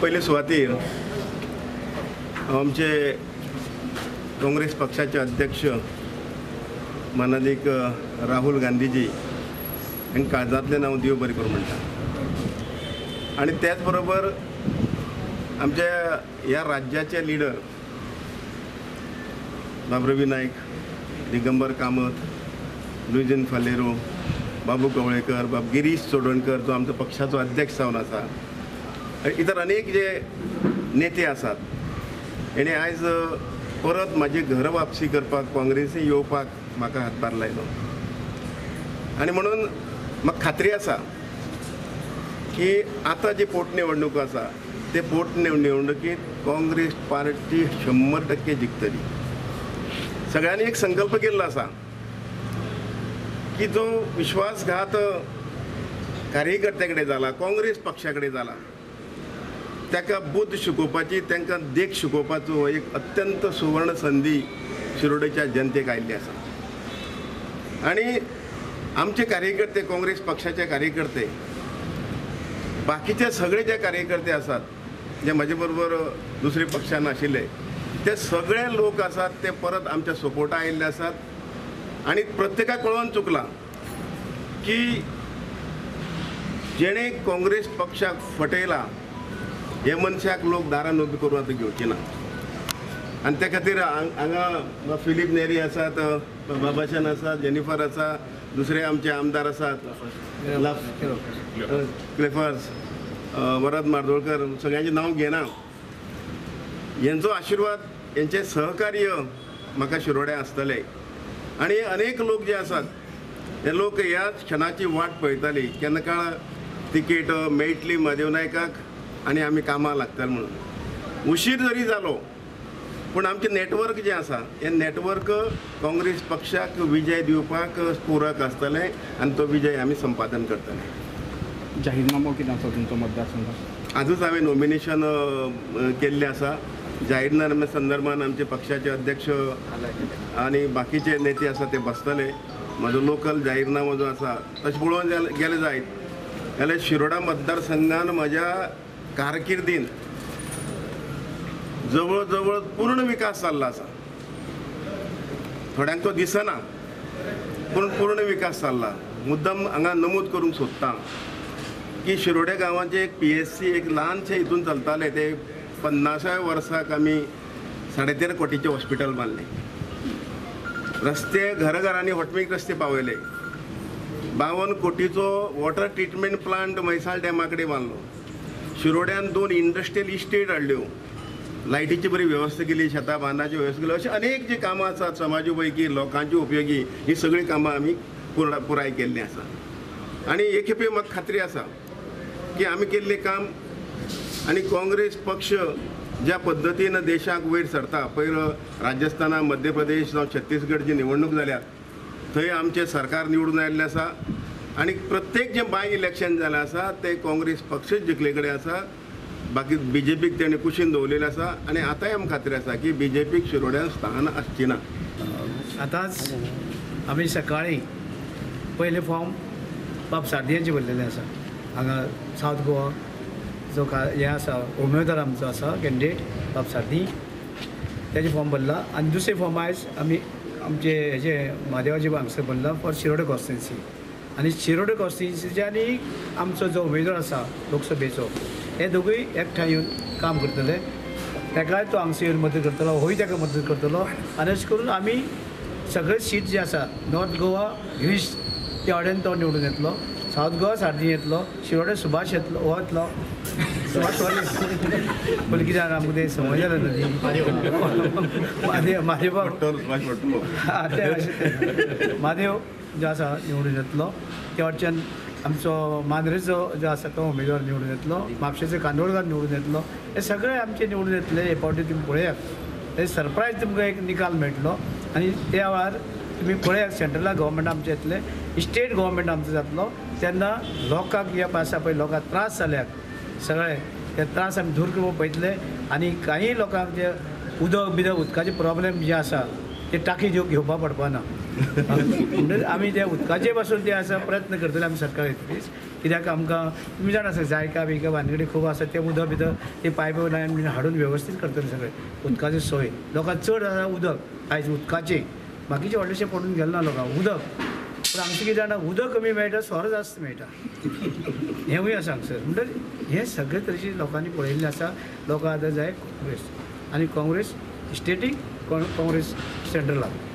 पहिले सुवातेर आमचे काँग्रेस पक्षाचे अध्यक्ष माननीय राहुल गांधीजी हांकां काळजांतलें नांव देव बरें करूं म्हणटा। आनी त्याच बरोबर आमच्या ह्या राज्याचे लिडर बाब रवी नाईक, दिगंबर कामत, लुईजन फालेरो, बाबू कवळेकर, बाब गिरीश चोडणकर जो आमचो पक्षाचो अध्यक्ष जावन आसा, इतर अनेक जे नेते आसात, हेणे आयज परत म्हाजी घर वापसी करपाक काँग्रेसी येवपाक म्हाका हातभार लायलो। आनी म्हणून म्हाका खात्री आसा की आतां जी पोटनिवडणूक आसा ते पोटनिवडणुकीत काँग्रेस पार्टी 100% जिखतली। सगळ्यांनी एक संकल्प केल्लो आसा की जो विश्वासघात कार्यकर्त्या कडेन जाला, काँग्रेस पक्षा कडेन जाला, ताका बुद्ध शिकोवपाची, तांकां देख शिकोवपाचो एक अत्यंत सुवर्ण संधी शिरोडेच्या जनतेक आयिल्ली आसा। आनी आमचे कार्यकर्ते, काँग्रेस पक्षाचे कार्यकर्ते, बाकीचे सगळे जे कार्यकर्ते आसात जे म्हाजे बरोबर दुसरे पक्षान आशिल्ले, ते सगळे लोक आसात ते परत आमच्या सपोर्टा आयिल्ले आसात। आनी प्रत्येकाक कळोवन चुकलां की जेणे काँग्रेस पक्षाक फटयला हे मनशाक लोक दारान उबे करून आतां घेवची ना। आनी त्या खातीर हांगा फिलीप नेरी आसात, बाबाशान आसात, जेनिफर आसा, दुसरे आमचे आमदार आसात, क्लेफर्स, वरद मार्दोळकर, सगळ्यांचे नांव घेना। यांचो आशिर्वाद, यांचे सहकार्य म्हाका शिरोड्या आसतले। आनी अनेक लोक जे आसात हे लोक ह्याच क्षणाची वाट पळयताली केन्ना काळ तिकेट मेळटली महादेव नायकाक आनी आमी कामां लागतले म्हणून। उशीर जरी जालो पूण आमचें नेटवर्क जें आसा हें नेटवर्क काँग्रेस पक्षाक विजय दिवपाक पूरक आसतलें आनी तो विजय आमी संपादन करतले। जाहीरनामो कितें आसा तुमचो मतदारसंघात? आजूच हांवें नॉमिनेशन केल्लें आसा। जाहीरनाम्या संदर्भात आमचे पक्षाचे अध्यक्ष आनी बाकीचे नेते आसा ते बसतले। म्हजो लोकल जाहीरनामो जो आसा तशें पळोवन गेले जायत जाल्यार शिरोडा मतदारसंघान म्हज्या कारकिर्दीन जवळ जवळ पूर्ण विकास जाल्लो आसा। थोड्यांक तो दिसना पूण पूर्ण विकास जाल्ला। मुद्दम हांगा नमूद करूंक सोदतां की शिरोडे गांवाचे एक PSC एक ल्हानशे हितून चलताले ते 50व्या वर्साक आमी 13.5 कोटीचें हॉस्पिटल बांदलें। रस्ते घराघरांनी हॉटमीक रस्ते पावयले। 52 कोटीचो वॉटर ट्रिटमेंट प्लांट मैसाळ डॅमा कडेन बांदलो। शिरोड्यान 2 इंडस्ट्रियल इस्टेट हाडल्यो, लायटीची बरी वेवस्था केली, शेतां बांदपाची वेवस्था केली। अशी अनेक जी कामां आसात समाजा पैकी लोकांची उपयोगी, ही सगळीं कामां आमी पुराय केल्लीं आसा। आनी एक खेपे म्हाका खात्री आसा की आमी केल्लें काम आनी काँग्रेस पक्ष ज्या पद्दतीन देशाक वयर सरता, पयर राजस्थाना, मध्य प्रदेश जावं छत्तीसगड जी निवडणूक जाल्या थंय आमचें सरकार निवडून आयिल्लें आसा। आनी प्रत्येक जें बाय इलेक्शन जालें आसा ते काँग्रेस पक्षच जिखले कडेन आसा। बाकी BJPक तेणें कुशीन दवरलेलें आसा आनी आतांय आमकां खात्री आसा की BJPक शिरोड्यान स्थान आसची ना। आतांच आमी सकाळीं पयले फॉर्म बाब सार्दियांचे भरलेले आसा। हांगा सावथ गोवा जो हे आसा उमेदवार आमचो आसा कॅन्डिडेट बाब सार्दी, तेजे फॉर्म भरला। आनी दुसरे फॉर्म आयज आमी आमचे हेजे म्हादेवाचे हांगसर भरला फॉर शिरोडे कॉन्स्टिट्युन्सी। आनी शिरोडे कॉन्स्टिट्युन्सीचे आनी आमचो जो उमेदवार आसा लोकसभेचो हे दोगूय एकठांय येवन काम करतले। ताकाय तो हांगसर येवन मदत करतलो, होय ताका मदत करतलो। आनी अशें करून आमी सगळे सीट जे आसा नॉर्थ गोवा गिरीश ते वाड्यान तो निवडून येतलो, सावथ गोवा सार्दी येतलो, शिरोडे सुभाष येतलो हो येतलो, सुभाष पूण कितें जालें आमकां तें संवय जालें न्हू म्हादेव म्हादेव जो आसा निवडून येतलो। ते वाटच्यान आमचो मांद्रेचो जो आसा तो उमेदवार निवडून येतलो, म्हापशेचो कांदोळकार निवडून येतलो। हे सगळे आमचे निवडून येतले। हे फावटी तुमी पळयात, हे सरप्रायज तुमकां एक निकाल मेळटलो। आनी त्या वेळार तुमी पळयात सेंट्रलाक गव्हर्मेंट आमचें येतलें, स्टेट गव्हर्मेंट आमचो जातलो, तेन्ना लोकांक हे आसा पळय लोकांक त्रास जाल्यात सगळे ते त्रास आमी दूर करपाक पळयतले। आनी काही लोकांक जे उदकाचे प्रॉब्लेम जे आसा ते टाकी घेवपा पडपाना। म्हणून आमी ते उदकाचे पासून जे आसा प्रयत्न करतले आमी सरकार येतकीच। कित्याक आमकां तुमी जाणा आसा जायका बिका भानगडी खूब आसा ते उदक भितर ते पायप लायन बीन हाडून वेवस्थीत करतले सगळे उदकाची सोय लोकांक चड आसा उदक आयज उदकाचें बाकीचे व्हडलेशें पडून गेलें ना लोकांक उदक पूण आमचें कितें जाणा उदक कमी मेळटा सोरो जास्त मेळटा हेंवूय आसा हांगसर म्हणटकीर हे सगळे तरेची लोकांनी पळयल्लें आसा लोकांक आतां जाय काँग्रेस आनी काँग्रेस स्टेटीक काँग्रेस सेंट्रलाक